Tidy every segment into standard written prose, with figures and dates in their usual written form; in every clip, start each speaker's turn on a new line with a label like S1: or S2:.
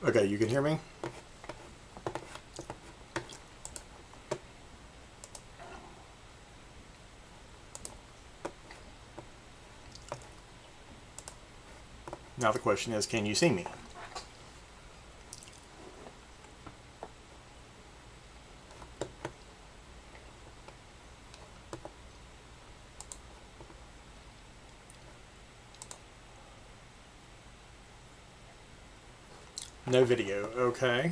S1: Okay, you can hear me? Now the question is, can you see me? No video, okay.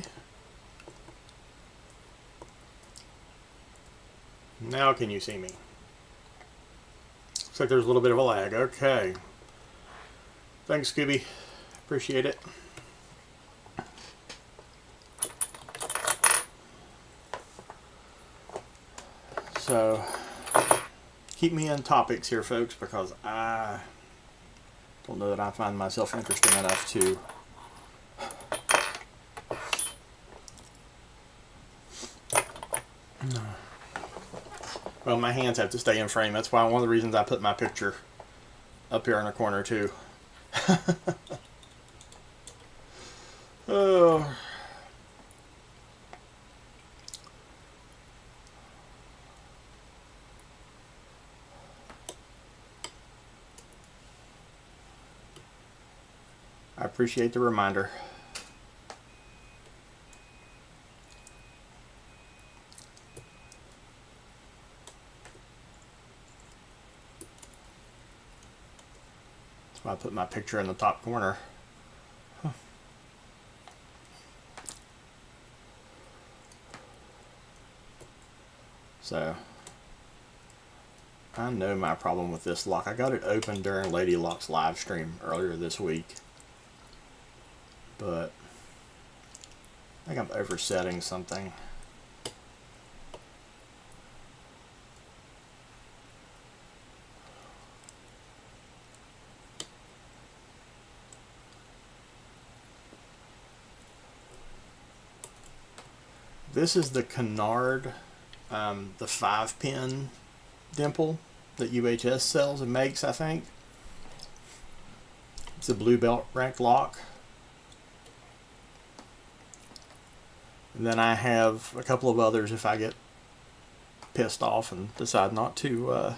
S1: Now can you see me? Looks like there's a little bit of a lag, okay. Thanks, Scooby. Appreciate it. So, keep me in topics here, folks, because I don't know that I find myself interesting enough to well, my hands have to stay in frame. That's why one of the reasons I put my picture up here in the corner too. Oh. I appreciate the reminder. That's why I put my picture in the top corner. Huh. So, I know my problem with this lock. I got it open during Lady Lock's live stream earlier this week. But I think I'm oversetting something. This is the Canard, the 5-pin dimple that UHS sells and makes, I think. It's a blue belt rank lock. And then I have a couple of others if I get pissed off and decide not to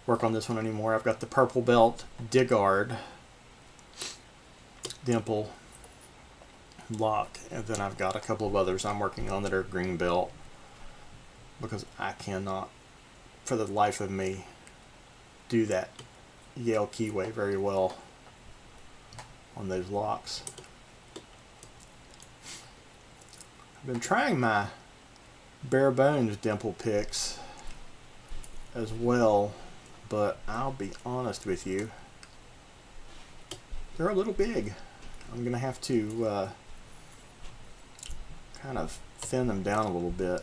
S1: work on this one anymore. I've got the purple belt Digard dimple lock, and then I've got a couple of others I'm working on that are green belt, because I cannot for the life of me do that Yale keyway very well on those locks. I've been trying my bare bones dimple picks as well, but I'll be honest with you, they're a little big. I'm gonna have to kind of thin them down a little bit.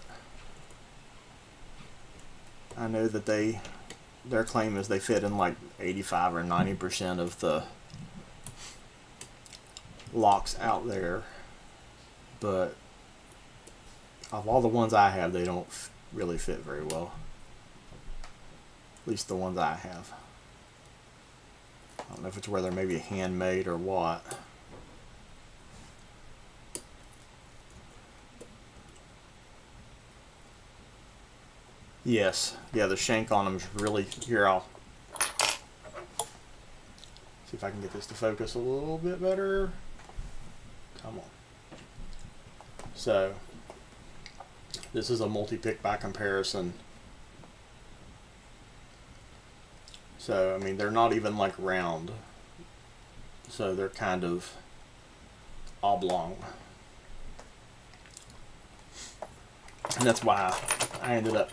S1: I know that their claim is they fit in like 85 or 90% of the locks out there, but of all the ones I have, they don't really fit very well. At least the ones I have. I don't know if it's where they're maybe handmade or what. Yes, yeah, the shank on them is really, here, I'll see if I can get this to focus a little bit better. Come on. So, this is a multi-pick by comparison. So, I mean, they're not even like round. So they're kind of oblong. And that's why I ended up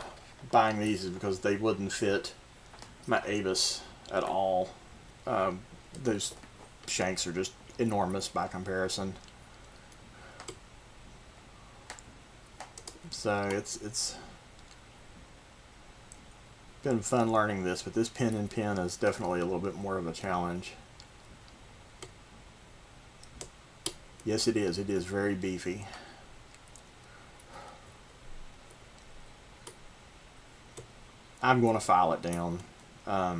S1: buying these, is because they wouldn't fit my Avis at all. Those shanks are just enormous by comparison. So it's been fun learning this, but this pin and pin is definitely a little bit more of a challenge. Yes, it is. It is very beefy. I'm going to file it down. Yeah,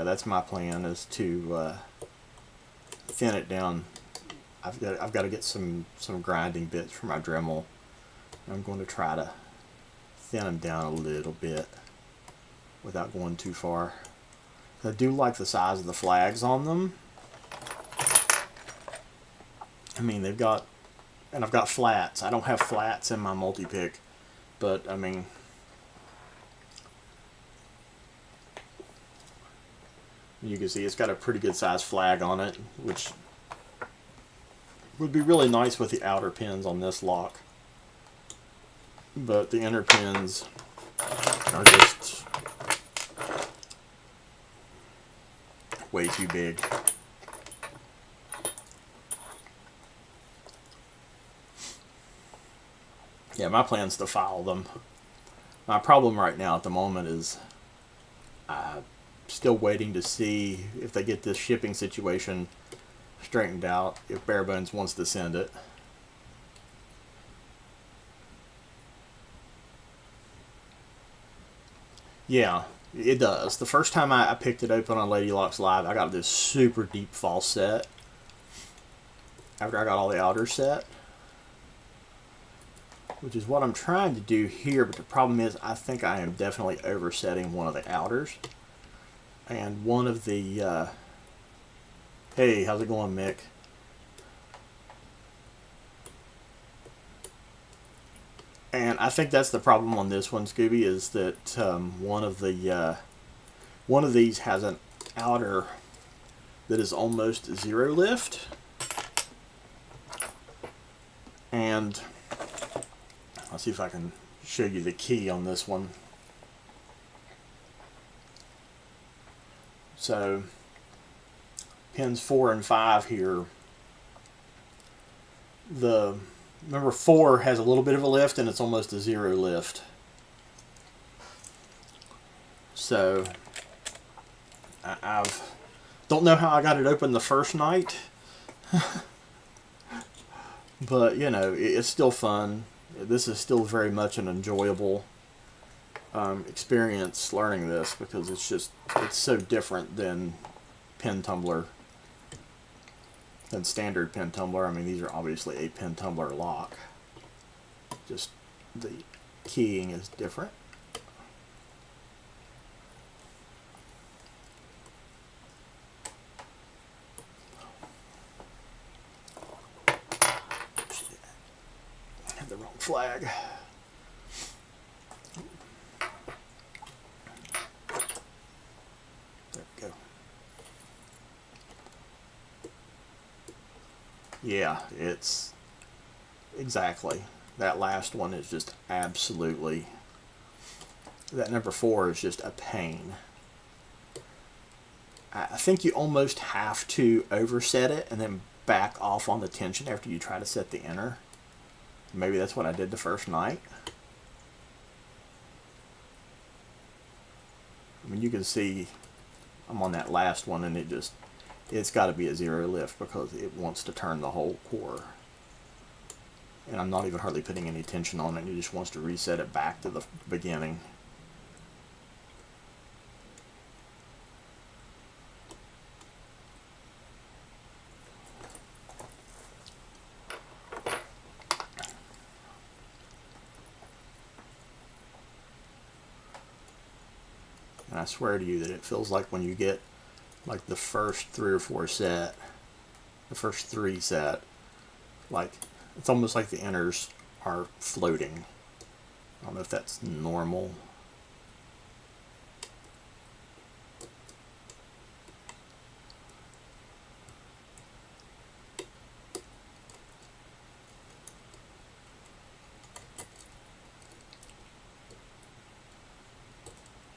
S1: that's my plan, is to thin it down I've got to get some grinding bits for my Dremel. I'm going to try to thin them down a little bit without going too far. I do like the size of the flags on them. I mean, they've got, and I've got flats. I don't have flats in my multi-pick, but I mean, you can see it's got a pretty good size flag on it, which would be really nice with the outer pins on this lock. But the inner pins are just way too big. Yeah, my plan's to file them. My problem right now at the moment is I'm still waiting to see if they get this shipping situation straightened out, if Barebones wants to send it. Yeah, it does. The first time I picked it open on Lady Locks Live, I got this super deep false set after I got all the outers set, which is what I'm trying to do here, but the problem is I think I am definitely oversetting one of the outers. And one of the, hey, how's it going, Mick? And I think that's the problem on this one, Scooby, is that one of these has an outer that is almost zero lift. And I'll see if I can show you the key on this one. So pins 4 and 5 here, the number 4 has a little bit of a lift and it's almost a zero lift. So I don't know how I got it open the first night, but you know, it's still fun. This is still very much an enjoyable experience learning this, because it's so different than pin tumbler, than standard pin tumbler. I mean, these are obviously a pin tumbler lock, just the keying is different. I had the wrong flag. Yeah, it's exactly. That last one is just absolutely, that number 4 is just a pain. I think you almost have to overset it and then back off on the tension after you try to set the inner. Maybe that's what I did the first night. I mean, you can see I'm on that last one and it's got to be a zero lift because it wants to turn the whole core. And I'm not even hardly putting any tension on it. It just wants to reset it back to the beginning. And I swear to you that it feels like when you get like the first 3 or 4 set, the first 3 set, like it's almost like the inners are floating. I don't know if that's normal.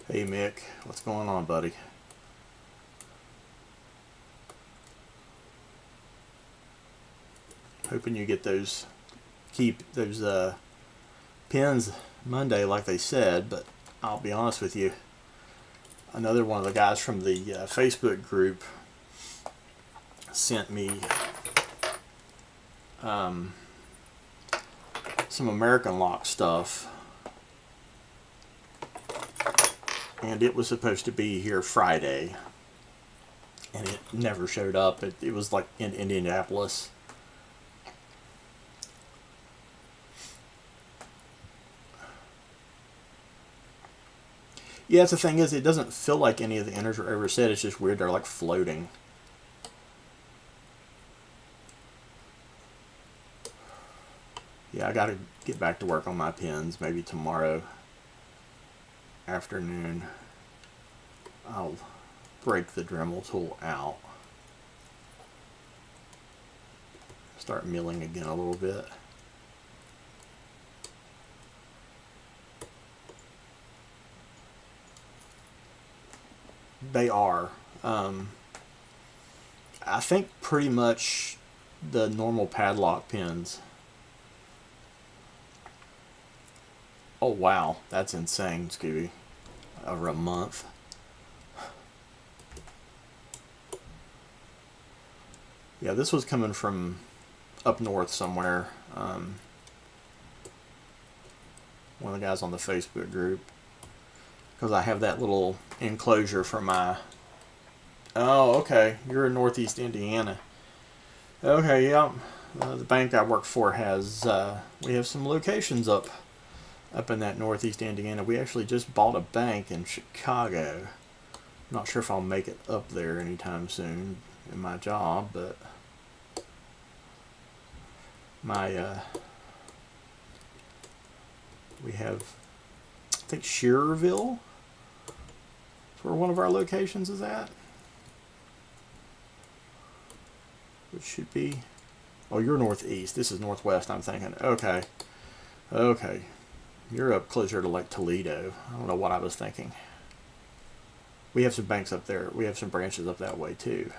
S1: Hey Mick, what's going on, buddy? Hoping you get those pins Monday like they said, but I'll be honest with you, another one of the guys from the Facebook group sent me some American Lock stuff, and it was supposed to be here Friday and it never showed up. It was like in Indianapolis. Yeah, the thing is, it doesn't feel like any of the inners are ever set. It's just weird. They're like floating. Yeah, I got to get back to work on my pins. Maybe tomorrow afternoon I'll break the Dremel tool out. Start milling again a little bit. They are. I think pretty much the normal padlock pins. Oh wow, that's insane, Scooby. Over a month. Yeah, this was coming from up north somewhere. One of the guys on the Facebook group. Because I have that little enclosure for my... Oh, okay. You're in Northeast Indiana. Okay, yeah. The bank I work for has... we have some locations up in that Northeast Indiana. We actually just bought a bank in Chicago. I'm not sure if I'll make it up there anytime soon in my job, but... we have, I think, Shearerville for one of our locations is at. Which should be, oh, you're northeast. This is northwest, I'm thinking. Okay. Okay. You're up closer to like Toledo. I don't know what I was thinking. We have some banks up there. We have some branches up that way too.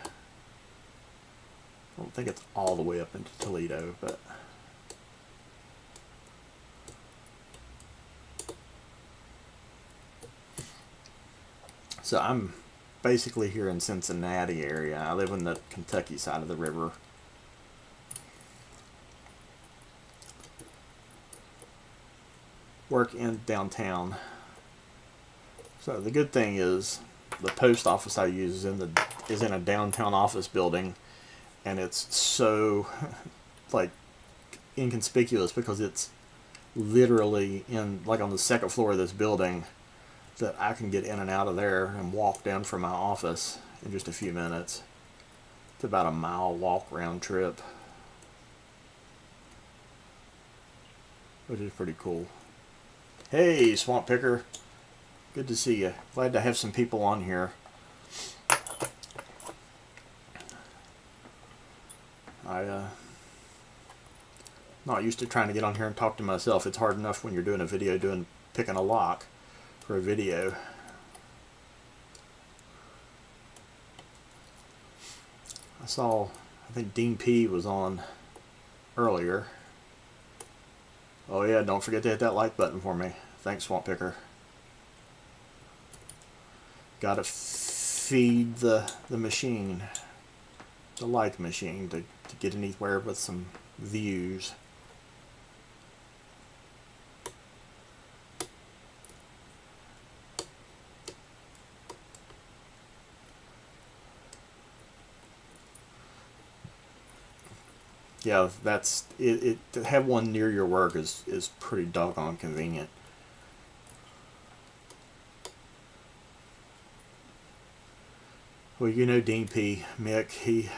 S1: I don't think it's all the way up into Toledo, but... So I'm basically here in Cincinnati area. I live in the Kentucky side of the river. Work in downtown. So the good thing is the post office I use is in a downtown office building, and it's so like inconspicuous because it's literally in like on the second floor of this building, that I can get in and out of there and walk down from my office in just a few minutes. It's about a mile walk round trip, which is pretty cool. Hey, Swamp Picker. Good to see you. Glad to have some people on here. Not used to trying to get on here and talk to myself. It's hard enough when you're doing a video picking a lock for a video. I think Dean P was on earlier. Oh yeah, don't forget to hit that like button for me. Thanks, Swamp Picker. Gotta feed the machine, the like machine, to get anywhere with some views. Yeah, that's it. To have one near your work is pretty doggone convenient. Well, you know Dean P. Mick, he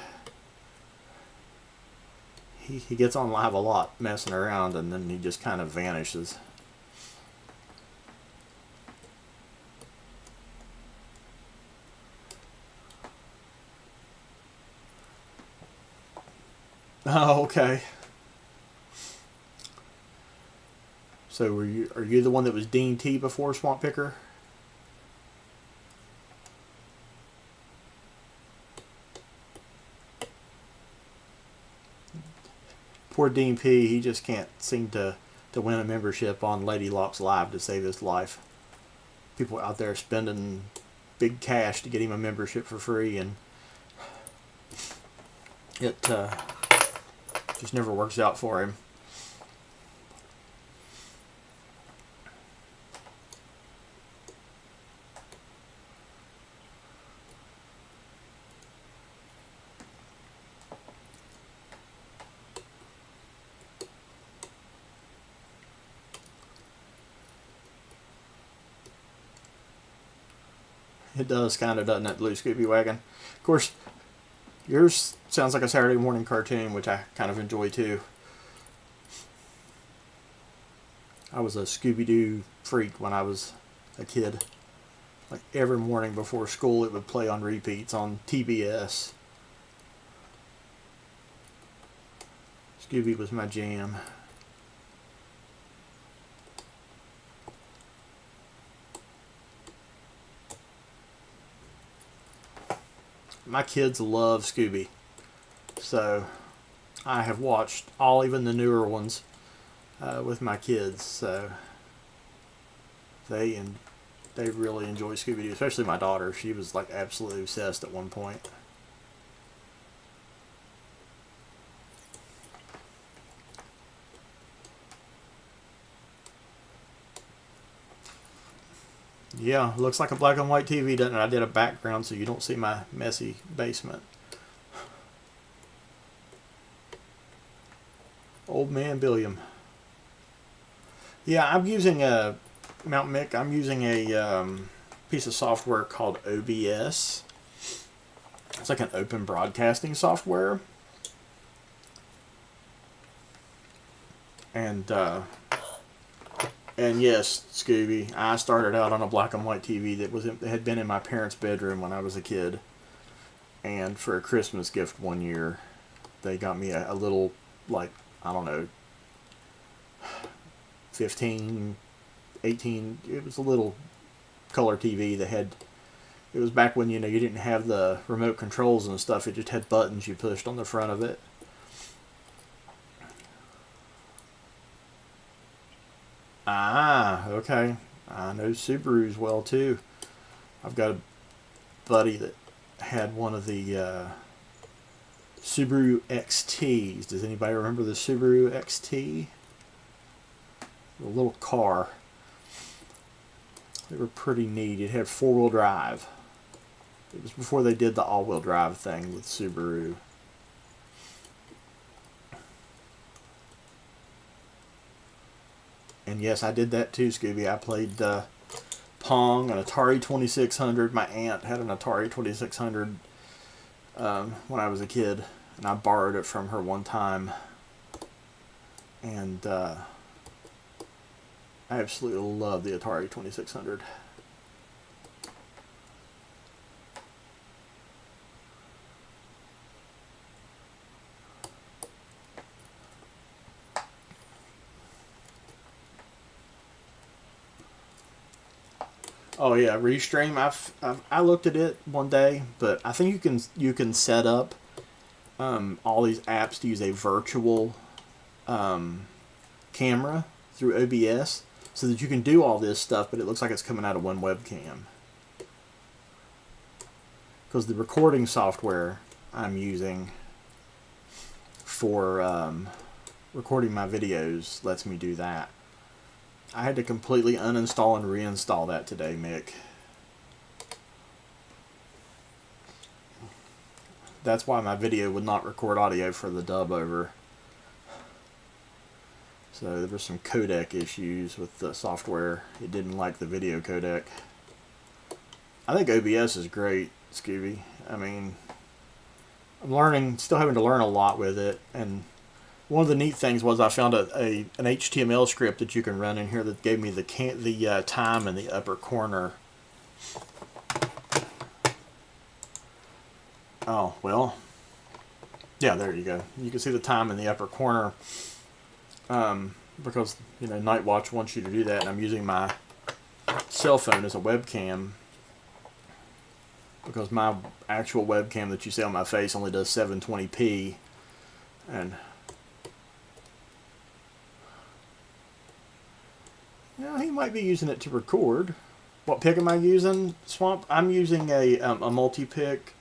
S1: gets on live a lot messing around, and then he just kind of vanishes. Oh, okay. So are you the one that was Dean T before, Swamp Picker? Poor Dean P, he just can't seem to win a membership on Lady Locks Live to save his life. People out there spending big cash to get him a membership for free, and it just never works out for him. It does kind of, doesn't it, Blue Scooby Wagon? Of course, yours sounds like a Saturday morning cartoon, which I kind of enjoy too. I was a Scooby-Doo freak when I was a kid. Like every morning before school, it would play on repeats on TBS. Scooby was my jam. My kids love Scooby, so I have watched all, even the newer ones, with my kids. So they really enjoy Scooby-Doo, especially my daughter. She was like absolutely obsessed at one point. Yeah, looks like a black and white TV, doesn't it? I did a background so you don't see my messy basement. Old man Billiam. Yeah, I'm using a Mount Mick. I'm using a piece of software called OBS. It's like an open broadcasting software, and yes, Scooby, I started out on a black and white TV that had been in my parents' bedroom when I was a kid, and for a Christmas gift one year, they got me a little, like, I don't know, 15, 18, it was a little color TV that had, it was back when, you didn't have the remote controls and stuff, it just had buttons you pushed on the front of it. Ah, okay. I know Subarus well too. I've got a buddy that had one of the Subaru XTs. Does anybody remember the Subaru XT? A little car. They were pretty neat. It had four-wheel drive. It was before they did the all-wheel drive thing with Subaru. And yes, I did that too, Scooby. I played Pong, an Atari 2600. My aunt had an Atari 2600 when I was a kid, and I borrowed it from her one time. And I absolutely love the Atari 2600. Oh yeah, Restream. I looked at it one day, but I think you can set up all these apps to use a virtual camera through OBS, so that you can do all this stuff, but it looks like it's coming out of one webcam. Because the recording software I'm using for recording my videos lets me do that. I had to completely uninstall and reinstall that today, Mick. That's why my video would not record audio for the dub over. So there were some codec issues with the software. It didn't like the video codec. I think OBS is great, Scooby. I mean, I'm learning, still having to learn a lot with it, and one of the neat things was I found an HTML script that you can run in here that gave me the time in the upper corner. Oh, well, yeah, there you go. You can see the time in the upper corner because, Night Watch wants you to do that, and I'm using my cell phone as a webcam because my actual webcam that you see on my face only does 720p, and yeah, he might be using it to record. What pick am I using, Swamp? I'm using a multi-pick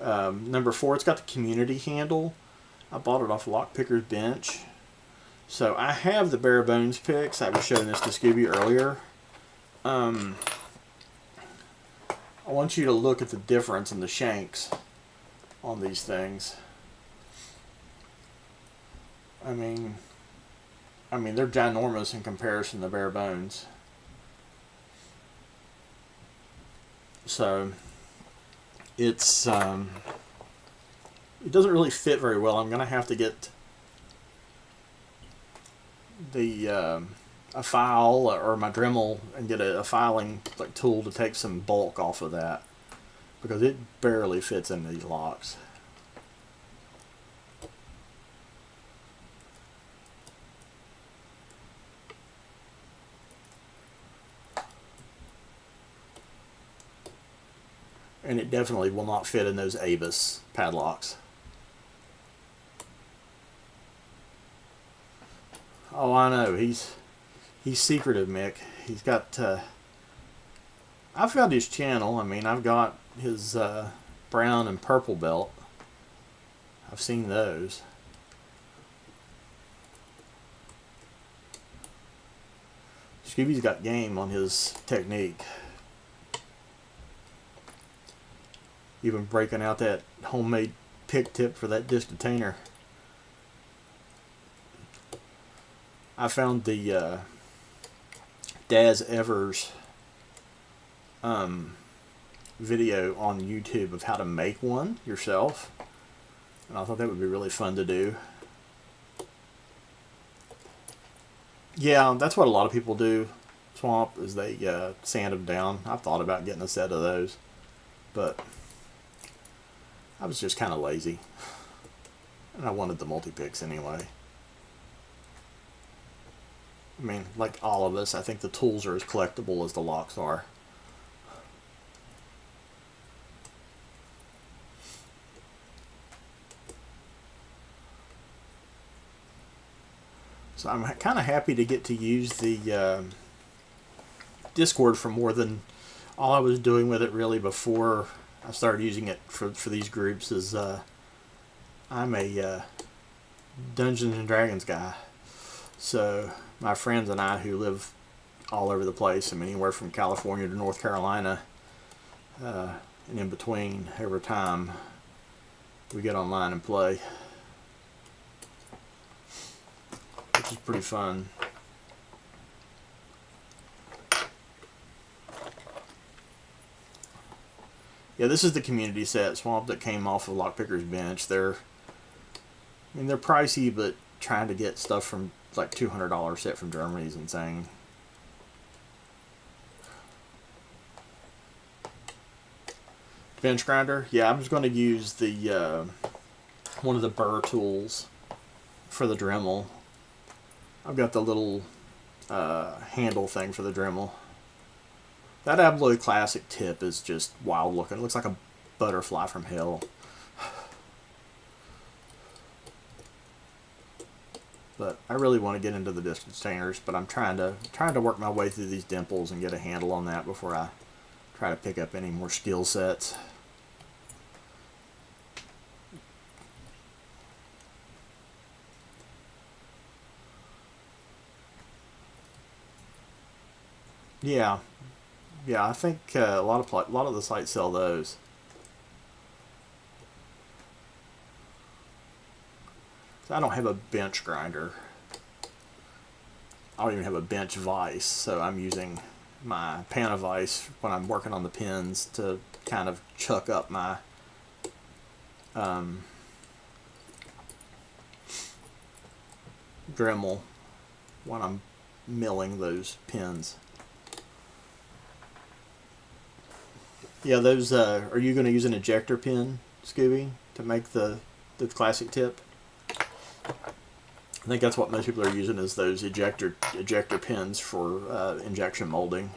S1: number 4. It's got the community handle. I bought it off Lockpicker's Bench. So I have the bare bones picks. I was showing this to Scooby earlier. I want you to look at the difference in the shanks on these things. I mean, they're ginormous in comparison to bare bones. So it's it doesn't really fit very well. I'm going to have to get the a file or my Dremel and get a filing like tool to take some bulk off of that, because it barely fits in these locks. And it definitely will not fit in those Avis padlocks. Oh, I know. He's secretive, Mick. He's got. I've got his channel. I mean, I've got his brown and purple belt. I've seen those. Scooby's got game on his technique. Even breaking out that homemade pick tip for that disc detainer. I found the Daz Evers video on YouTube of how to make one yourself, and I thought that would be really fun to do. Yeah, that's what a lot of people do, Swamp, is they sand them down. I've thought about getting a set of those, but I was just kind of lazy, and I wanted the multi-picks anyway. I mean, like all of us, I think the tools are as collectible as the locks are. So I'm kind of happy to get to use the Discord for more than all I was doing with it really before I started using it for these groups. Is I'm a Dungeons and Dragons guy. So my friends and I, who live all over the place, I mean anywhere from California to North Carolina, and in between, every time we get online and play, which is pretty fun. Yeah, this is the community set, Swamp, that came off of Lockpicker's bench. They're pricey, but trying to get stuff from like $200 set from Germany is insane. Bench grinder, yeah, I'm just going to use the one of the burr tools for the Dremel. I've got the little handle thing for the Dremel. That Abloy Classic tip is just wild looking. It looks like a butterfly from hell. But I really want to get into the disc detainers, but I'm trying to work my way through these dimples and get a handle on that before I try to pick up any more skill sets. Yeah, I think a lot of the sites sell those. I don't have a bench grinder. I don't even have a bench vise, so I'm using my pana vise when I'm working on the pins to kind of chuck up my Dremel when I'm milling those pins. Yeah, those. Are you going to use an ejector pin, Scooby, to make the classic tip? I think that's what most people are using, is those ejector pins for injection molding.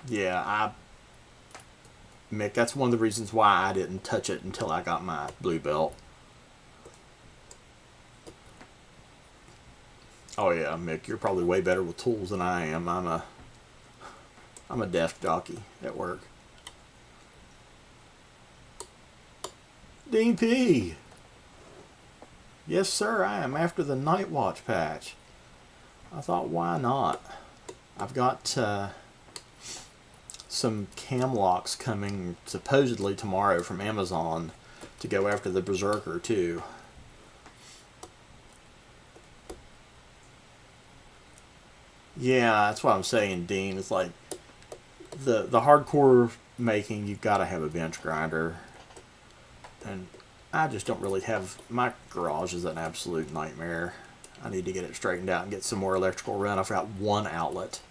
S1: Yeah, Mick, that's one of the reasons why I didn't touch it until I got my blue belt. Oh yeah, Mick, you're probably way better with tools than I am. I'm a desk jockey at work. DP! Yes, sir, I am after the Night Watch patch. I thought, why not? I've got some cam locks coming supposedly tomorrow from Amazon to go after the Berserker too. Yeah, that's what I'm saying, Dean. It's like the hardcore making, you've got to have a bench grinder, and I just don't really have. My garage is an absolute nightmare. I need to get it straightened out and get some more electrical run. I've got one outlet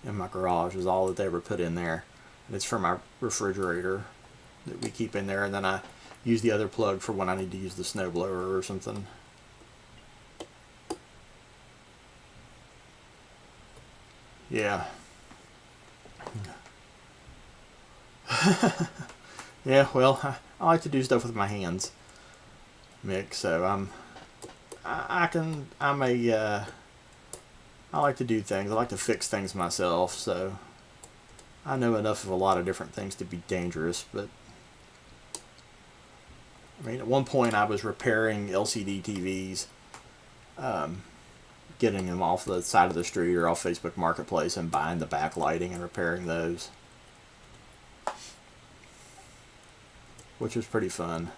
S1: in my garage, is all that they ever put in there, and it's for my refrigerator that we keep in there, and then I use the other plug for when I need to use the snowblower or something. Yeah. Yeah, well, I like to do stuff with my hands, Mick, so I can, I like to do things. I like to fix things myself, so I know enough of a lot of different things to be dangerous, but I mean, at one point I was repairing LCD TVs, um, getting them off the side of the street or off Facebook Marketplace and buying the backlighting and repairing those, which was pretty fun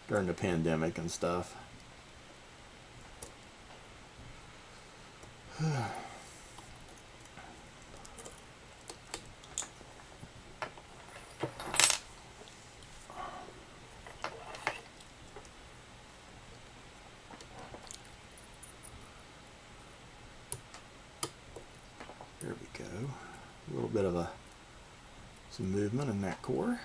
S1: during the pandemic and stuff. There we go. A little bit of some movement in that core.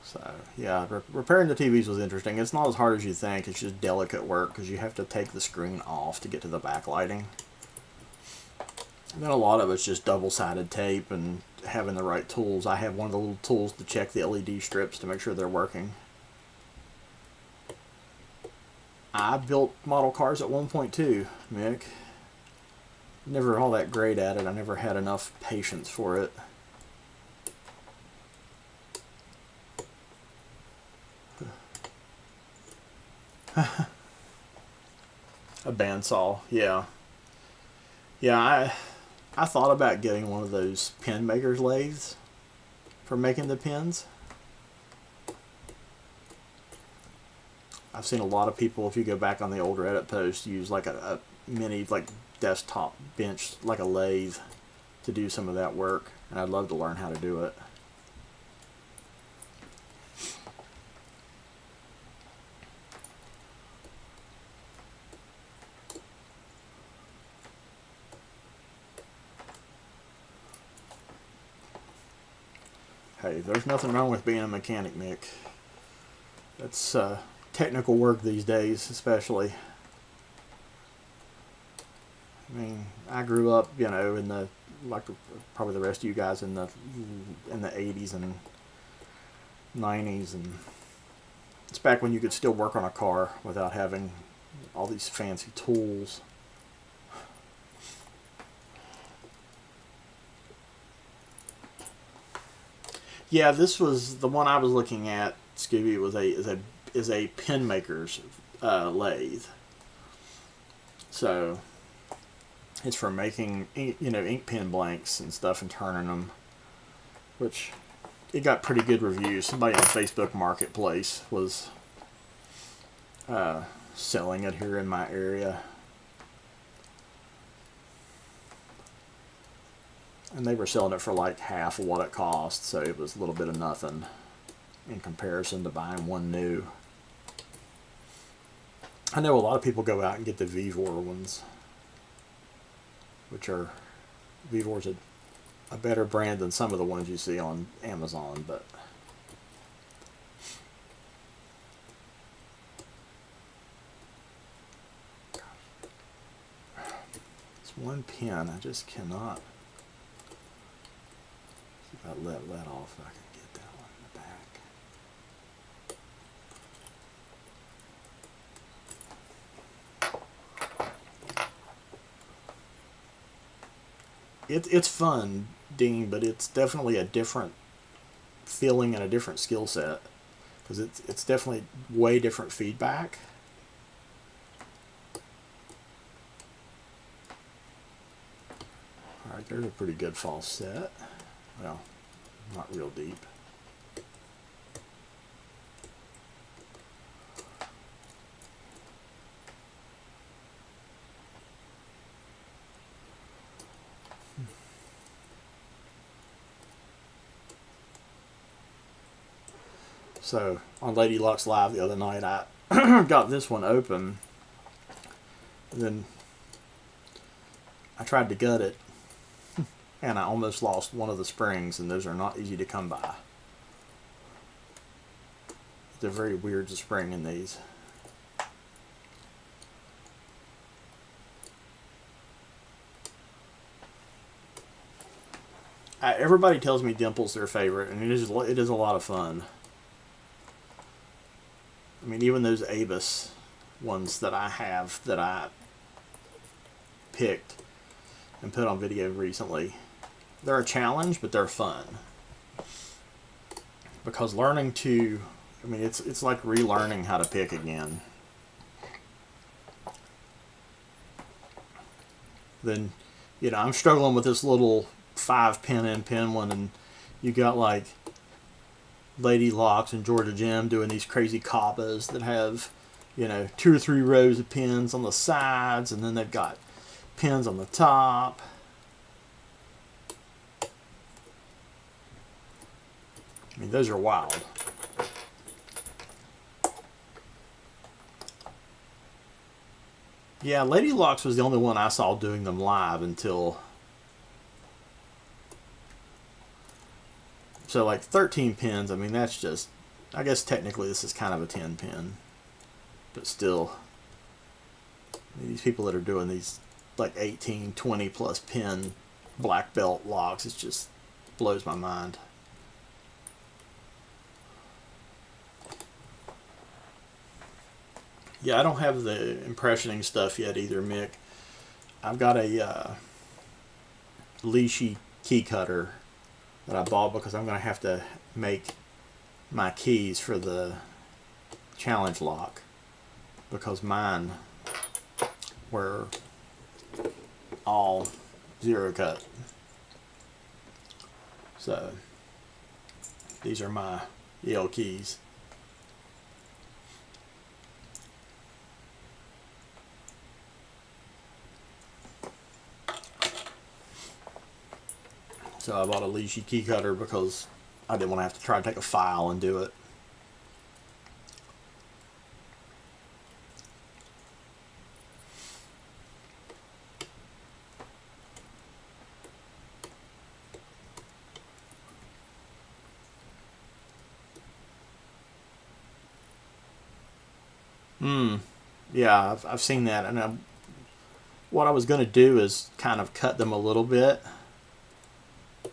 S1: So yeah, repairing the TVs was interesting. It's not as hard as you think. It's just delicate work because you have to take the screen off to get to the backlighting. And then a lot of it's just double-sided tape and having the right tools. I have one of the little tools to check the LED strips to make sure they're working. I built model cars at one point too, Mick. Never all that great at it. I never had enough patience for it. A bandsaw, yeah. Yeah, I thought about getting one of those pin makers lathes for making the pins. I've seen a lot of people, if you go back on the old Reddit post, use like a mini like desktop bench, like a lathe, to do some of that work, and I'd love to learn how to do it. Hey, there's nothing wrong with being a mechanic, Mick. That's technical work these days, especially. I mean, I grew up, in the like probably the rest of you guys in the 80s and 90s, and it's back when you could still work on a car without having all these fancy tools. Yeah, this was the one I was looking at. Scooby was a pin maker's lathe. So it's for making ink pen blanks and stuff and turning them, which it got pretty good reviews. Somebody on Facebook Marketplace was selling it here in my area, and they were selling it for like half of what it cost, so it was a little bit of nothing in comparison to buying one new. I know a lot of people go out and get the Vivor ones, which are Vivor's a better brand than some of the ones you see on Amazon, but it's one pin. I just cannot. See if I let off, I can get that one in the back. It's fun, Dean, but it's definitely a different feeling and a different skill set, because it's definitely way different feedback. All right, there's a pretty good false set. Well, not real deep. So on Lady Luck's Live the other night, I got this one open, and then I tried to gut it, and I almost lost one of the springs, and those are not easy to come by. They're very weird to spring in these. Everybody tells me dimple's their favorite, and it is a lot of fun. I mean, even those Avis ones that I have that I picked and put on video recently, they're a challenge, but they're fun. Because learning to, I mean, it's like relearning how to pick again. Then, you know, I'm struggling with this little 5-pin and pin one, and you got like Lady Locks and Georgia Gem doing these crazy cabas that have, you know, 2 or 3 rows of pins on the sides, and then they've got pins on the top. I mean, those are wild. Yeah, Lady Locks was the only one I saw doing them live until... So like 13 pins, I mean, that's just... I guess technically this is kind of a 10 pin. But still, I mean, these people that are doing these like 18, 20 plus pin black belt locks, it just blows my mind. Yeah, I don't have the impressioning stuff yet either, Mick. I've got a Lishi key cutter that I bought because I'm going to have to make my keys for the challenge lock, because mine were all 0 cut. So these are my EL keys. So I bought a Lishi key cutter because I didn't want to have to try to take a file and do it. Yeah, I've seen that, and what I was going to do is kind of cut them a little bit,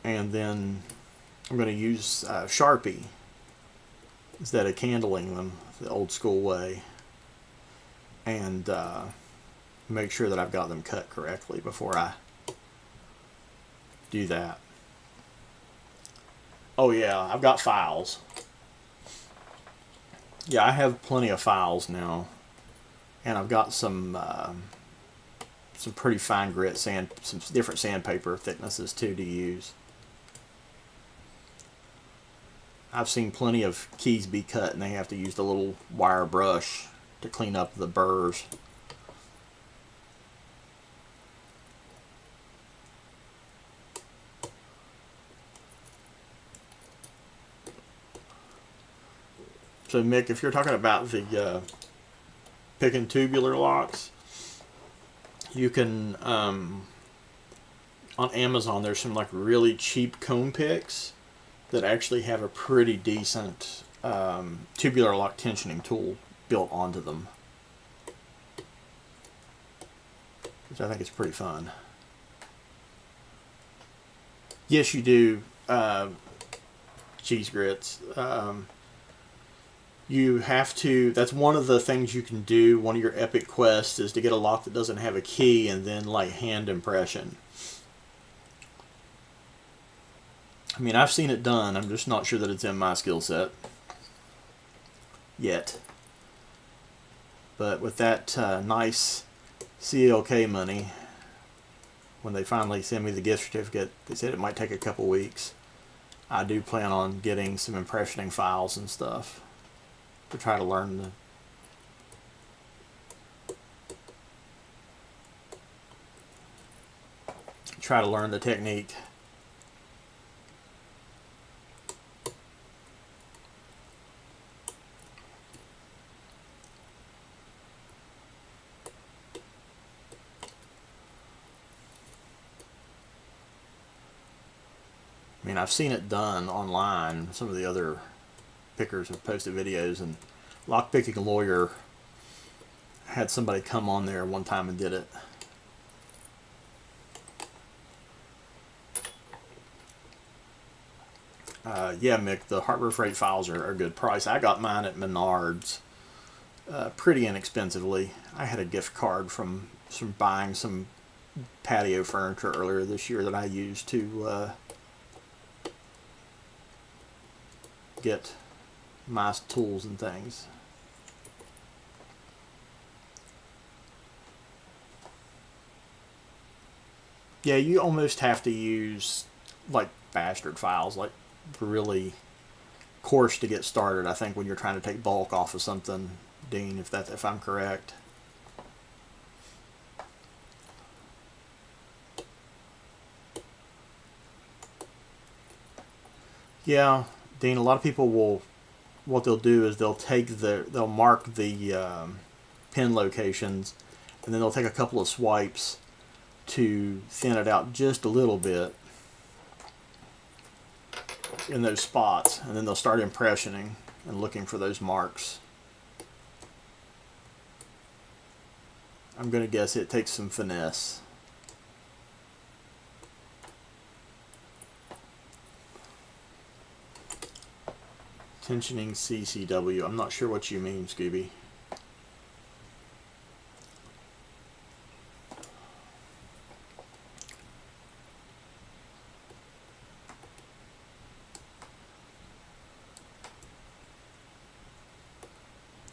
S1: and then I'm going to use Sharpie instead of candling them the old school way, and make sure that I've got them cut correctly before I do that. Oh yeah, I've got files. Yeah, I have plenty of files now, and I've got some pretty fine grit sand, some different sandpaper thicknesses too to use. I've seen plenty of keys be cut and they have to use the little wire brush to clean up the burrs. So Mick, if you're talking about the picking tubular locks, you can on Amazon there's some like really cheap cone picks that actually have a pretty decent tubular lock tensioning tool built onto them, which I think is pretty fun. Yes, you do, cheese grits. You have to, that's one of the things you can do, one of your epic quests is to get a lock that doesn't have a key and then like hand impression. I mean, I've seen it done, I'm just not sure that it's in my skill set yet. But with that nice CLK money, when they finally send me the gift certificate, they said it might take a couple weeks. I do plan on getting some impressioning files and stuff to try to learn the technique. I mean, I've seen it done online. Some of the other pickers have posted videos, and Lockpicking Lawyer had somebody come on there one time and did it. Yeah, Mick, the Harbor Freight files are a good price. I got mine at Menards pretty inexpensively. I had a gift card from buying some patio furniture earlier this year that I used to get my tools and things. Yeah, you almost have to use like bastard files, like really coarse to get started. I think when you're trying to take bulk off of something, Dean, if I'm correct. Yeah, Dean. A lot of people will. What they'll do is they'll mark the pin locations, and then they'll take a couple of swipes to thin it out just a little bit in those spots, and then they'll start impressioning and looking for those marks. I'm going to guess it takes some finesse. Tensioning CCW. I'm not sure what you mean, Scooby.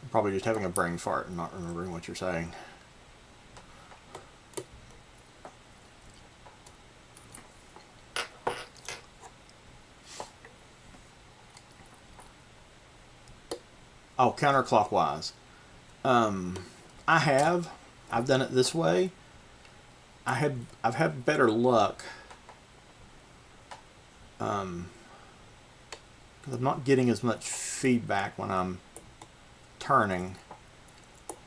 S1: I'm probably just having a brain fart and not remembering what you're saying. Oh, counterclockwise. I've done it this way. I've had better luck. I'm not getting as much feedback when I'm turning,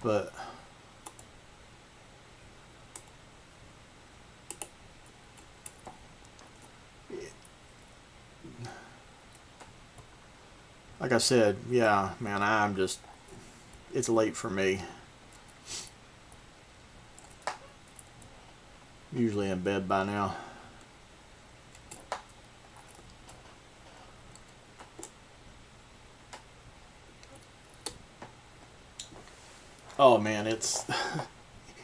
S1: but like I said, yeah, man, it's late for me. Usually in bed by now. Oh man, it's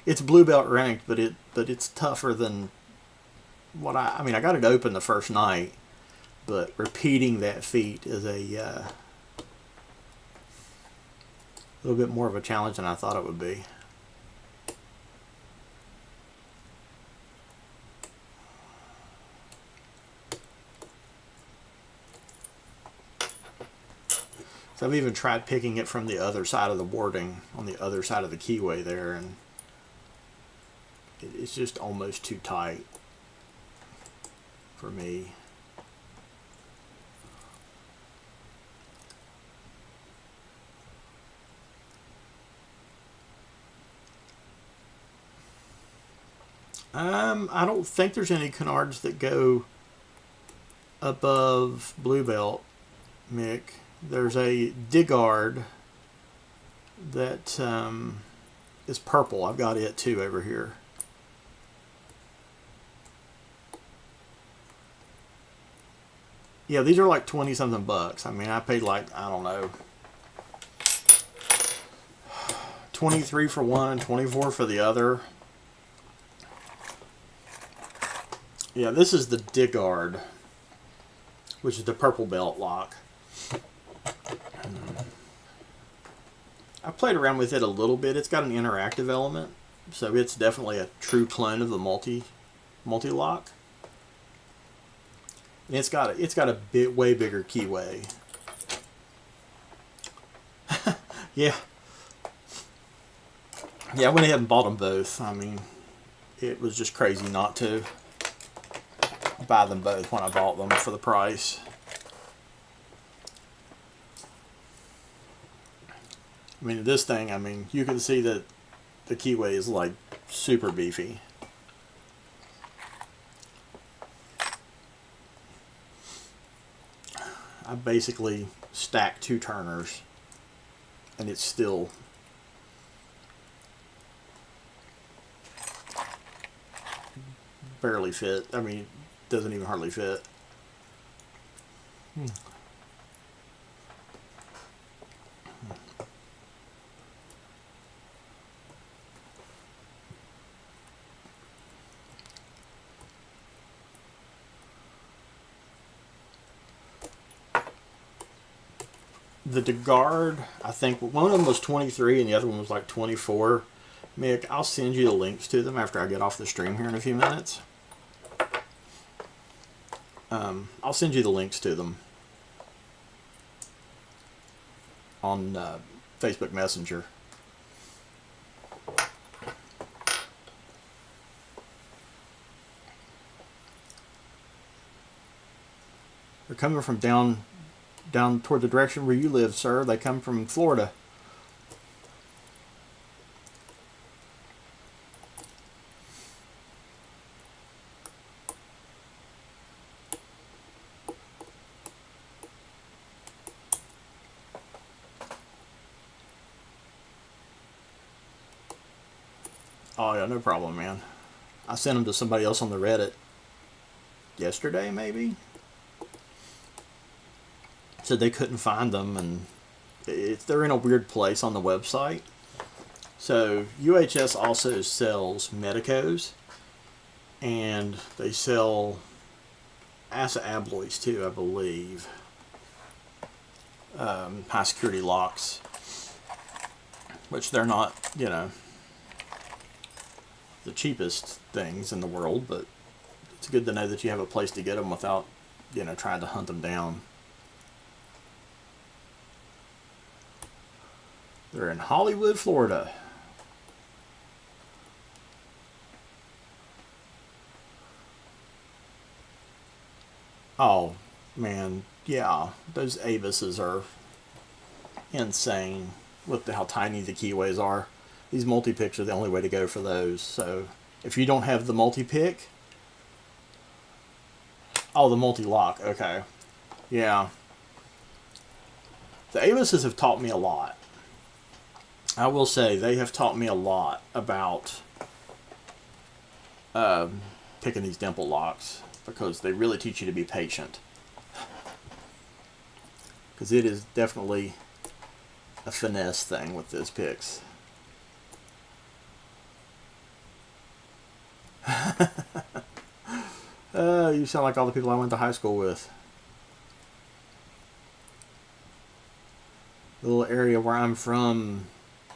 S1: it's blue belt ranked, but it's tougher than what I mean. I got it open the first night, but repeating that feat is a little bit more of a challenge than I thought it would be. So I've even tried picking it from the other side of the boarding, on the other side of the keyway there, and it's just almost too tight for me. I don't think there's any canards that go above blue belt, Mick. There's a Digard that is purple. I've got it too over here. Yeah, these are like 20 something bucks. I mean, I paid like, I don't know, 23 for one and 24 for the other. Yeah, this is the Digard, which is the purple belt lock. I played around with it a little bit. It's got an interactive element, so it's definitely a true clone of the multi-lock. And it's got a way bigger keyway. Yeah. Yeah, I went ahead and bought them both. I mean, it was just crazy not to buy them both when I bought them for the price. I mean, this thing, I mean, you can see that the keyway is like super beefy. I basically stacked 2 turners, and it's still barely fit. I mean, it doesn't even hardly fit. The DeGuard, I think one of them was 23 and the other one was like 24. Mick, I'll send you the links to them after I get off the stream here in a few minutes. I'll send you the links to them on Facebook Messenger. They're coming from down toward the direction where you live, sir. They come from Florida. Oh yeah, no problem, man. I sent them to somebody else on the Reddit yesterday, maybe. Said they couldn't find them, and they're in a weird place on the website. So UHS also sells medicos, and they sell acid abloys too, I believe. High security locks, which they're not, you know, the cheapest things in the world, but it's good to know that you have a place to get them without, you know, trying to hunt them down. They're in Hollywood, Florida. Oh, man, yeah, those Avises are insane with how tiny the keyways are. These multi-picks are the only way to go for those. So if you don't have the multi-pick, oh, the multi-lock, okay. Yeah. The Avises have taught me a lot. I will say they have taught me a lot about picking these dimple locks, because they really teach you to be patient. Because it is definitely a finesse thing with those picks. You sound like all the people I went to high school with. The little area where I'm from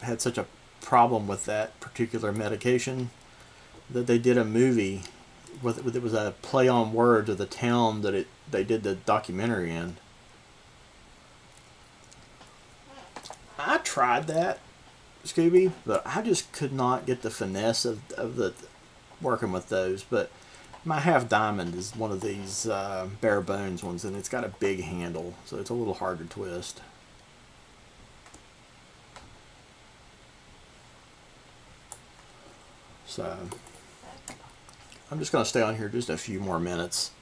S1: had such a problem with that particular medication that they did a movie with it was a play on words of the town that they did the documentary in. I tried that, Scooby, but I just could not get the finesse of the working with those. But my half diamond is one of these bare bones ones, and it's got a big handle, so it's a little hard to twist. So I'm just going to stay on here just a few more minutes.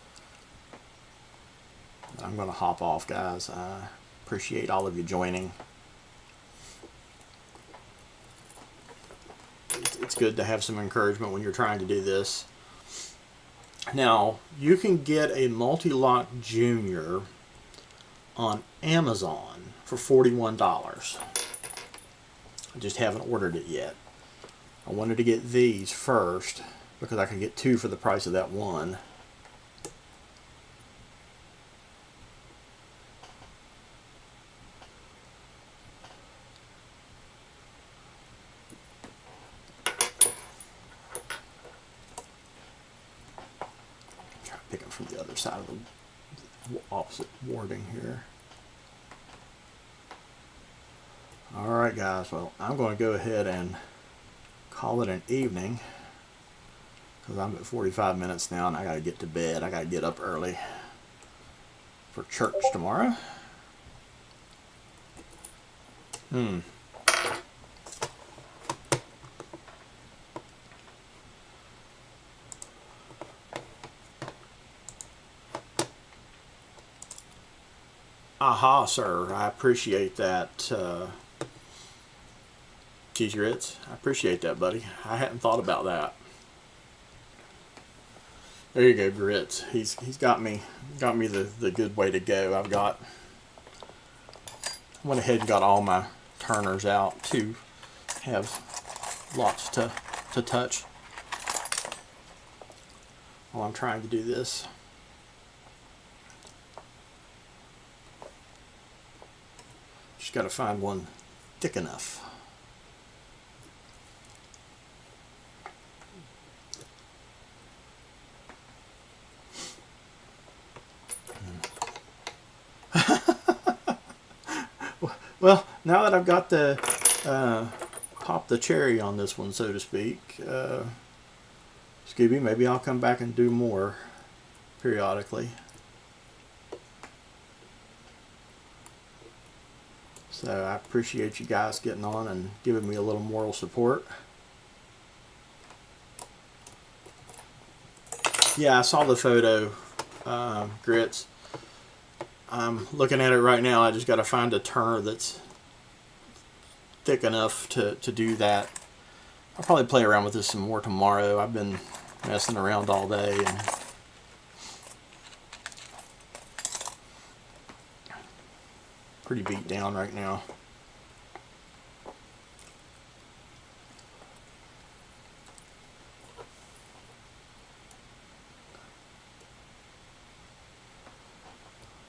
S1: I'm going to hop off, guys. I appreciate all of you joining. It's good to have some encouragement when you're trying to do this. Now, you can get a Multi-Lock Junior on Amazon for $41. I just haven't ordered it yet. I wanted to get these first because I could get 2 for the price of that one. Try to pick them from the other side of the opposite warding here. Alright guys, well, I'm going to go ahead and call it an evening because I'm at 45 minutes now and I got to get to bed. I got to get up early for church tomorrow. Aha, sir. I appreciate that. Cheese grits. I appreciate that, buddy. I hadn't thought about that. There you go, grits. He's got me the good way to go. Went ahead and got all my turners out to have lots to touch while I'm trying to do this. Just got to find one thick enough. Well, now that I've got the pop the cherry on this one, so to speak, Scooby, maybe I'll come back and do more periodically. So I appreciate you guys getting on and giving me a little moral support. Yeah, I saw the photo, grits. I'm looking at it right now. I just got to find a turner that's thick enough to do that. I'll probably play around with this some more tomorrow. I've been messing around all day and pretty beat down right now.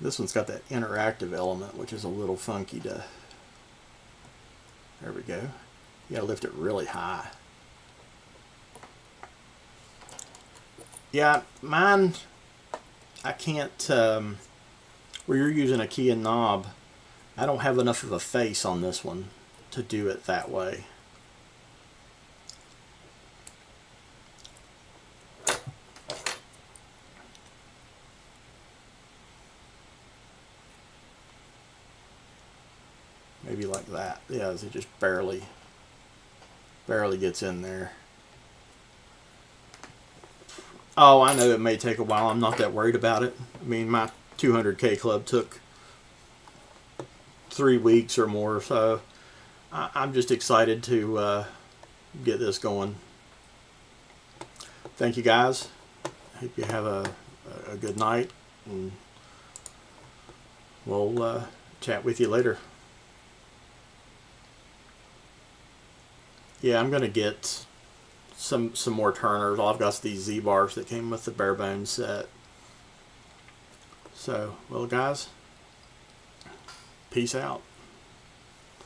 S1: This one's got that interactive element, which is a little funky to... There we go. You gotta lift it really high. Yeah, mine, I can't, where you're using a key and knob, I don't have enough of a face on this one to do it that way. Maybe like that. Yeah, it just barely gets in there. Oh, I know it may take a while. I'm not that worried about it. I mean, my 200K club took 3 weeks or more, so I'm just excited to get this going. Thank you guys. Hope you have a good night, and we'll chat with you later. Yeah, I'm gonna get some more turners. I've got these Z bars that came with the bare bones set. So, well guys, peace out.